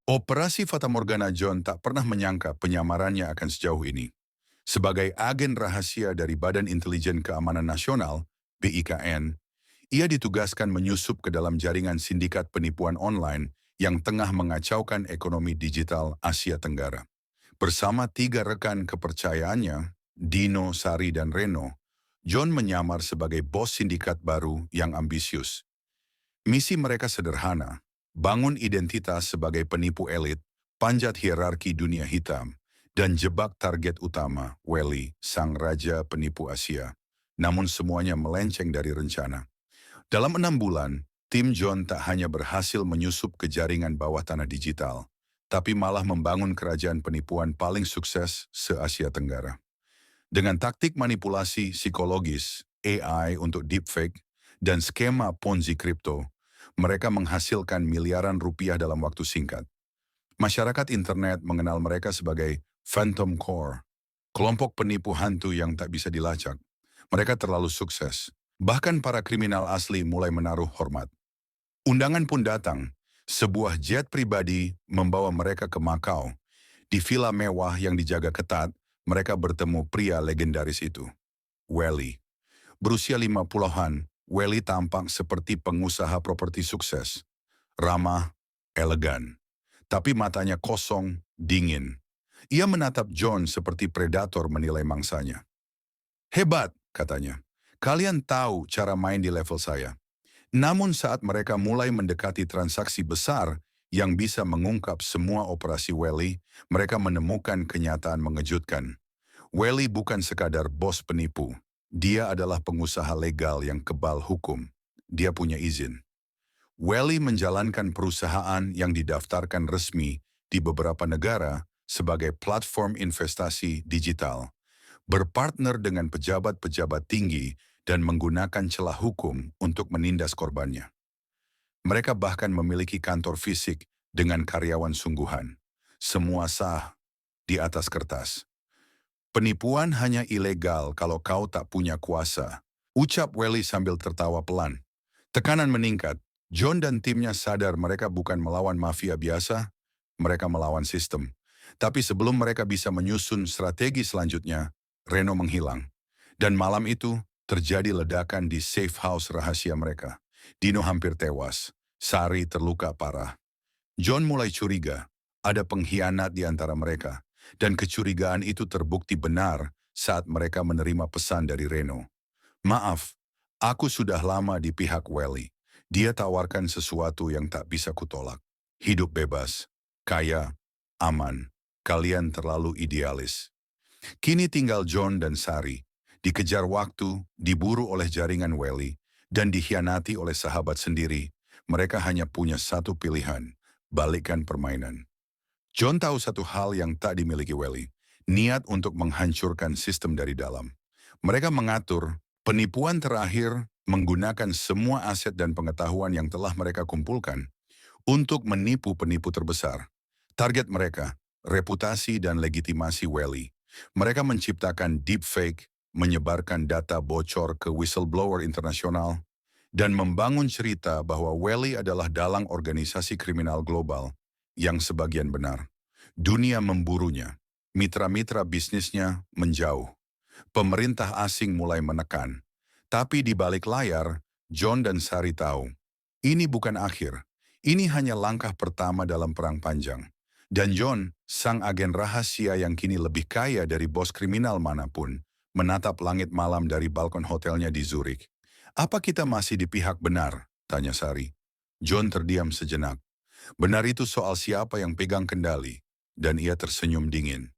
Operasi Fatamorgana John tak pernah menyangka penyamarannya akan sejauh ini. Sebagai agen rahasia dari Badan Intelijen Keamanan Nasional, BIKN, ia ditugaskan menyusup ke dalam jaringan sindikat penipuan online yang tengah mengacaukan ekonomi digital Asia Tenggara. Bersama tiga rekan kepercayaannya, Dino, Sari, dan Reno, John menyamar sebagai bos sindikat baru yang ambisius. Misi mereka sederhana, bangun identitas sebagai penipu elit, panjat hierarki dunia hitam, dan jebak target utama, Welly, sang raja penipu Asia. Namun semuanya melenceng dari rencana. Dalam 6 bulan, tim John tak hanya berhasil menyusup ke jaringan bawah tanah digital, tapi malah membangun kerajaan penipuan paling sukses se-Asia Tenggara. Dengan taktik manipulasi psikologis, AI untuk deepfake, dan skema Ponzi kripto, mereka menghasilkan miliaran rupiah dalam waktu singkat. Masyarakat internet mengenal mereka sebagai Phantom Core, kelompok penipu hantu yang tak bisa dilacak. Mereka terlalu sukses. Bahkan para kriminal asli mulai menaruh hormat. Undangan pun datang. Sebuah jet pribadi membawa mereka ke Macau. Di villa mewah yang dijaga ketat, mereka bertemu pria legendaris itu, Welly. Berusia 50-an, Welly tampak seperti pengusaha properti sukses. Ramah, elegan. Tapi matanya kosong, dingin. Ia menatap John seperti predator menilai mangsanya. Hebat, katanya. Kalian tahu cara main di level saya. Namun saat mereka mulai mendekati transaksi besar yang bisa mengungkap semua operasi Welly, mereka menemukan kenyataan mengejutkan. Welly bukan sekadar bos penipu. Dia adalah pengusaha legal yang kebal hukum. Dia punya izin. Welly menjalankan perusahaan yang didaftarkan resmi di beberapa negara sebagai platform investasi digital, berpartner dengan pejabat-pejabat tinggi dan menggunakan celah hukum untuk menindas korbannya. Mereka bahkan memiliki kantor fisik dengan karyawan sungguhan. Semua sah di atas kertas. Penipuan hanya ilegal kalau kau tak punya kuasa, ucap Welly sambil tertawa pelan. Tekanan meningkat. John dan timnya sadar mereka bukan melawan mafia biasa, mereka melawan sistem. Tapi sebelum mereka bisa menyusun strategi selanjutnya, Reno menghilang. Dan malam itu, terjadi ledakan di safe house rahasia mereka. Dino hampir tewas. Sari terluka parah. John mulai curiga, ada pengkhianat di antara mereka. Dan kecurigaan itu terbukti benar saat mereka menerima pesan dari Reno. Maaf, aku sudah lama di pihak Welly. Dia tawarkan sesuatu yang tak bisa kutolak. Hidup bebas, kaya, aman. Kalian terlalu idealis. Kini tinggal John dan Sari. Dikejar waktu, diburu oleh jaringan Welly, dan dikhianati oleh sahabat sendiri. Mereka hanya punya satu pilihan, balikkan permainan. John tahu satu hal yang tak dimiliki Welly, niat untuk menghancurkan sistem dari dalam. Mereka mengatur penipuan terakhir menggunakan semua aset dan pengetahuan yang telah mereka kumpulkan untuk menipu penipu terbesar. Target mereka, reputasi dan legitimasi Welly. Mereka menciptakan deepfake, menyebarkan data bocor ke whistleblower internasional, dan membangun cerita bahwa Welly adalah dalang organisasi kriminal global yang sebagian benar. Dunia memburunya, mitra-mitra bisnisnya menjauh. Pemerintah asing mulai menekan. Tapi di balik layar, John dan Sari tahu, ini bukan akhir. Ini hanya langkah pertama dalam perang panjang. Dan John, sang agen rahasia yang kini lebih kaya dari bos kriminal manapun, menatap langit malam dari balkon hotelnya di Zurich. Apa kita masih di pihak benar? Tanya Sari. John terdiam sejenak. Benar itu soal siapa yang pegang kendali, dan ia tersenyum dingin.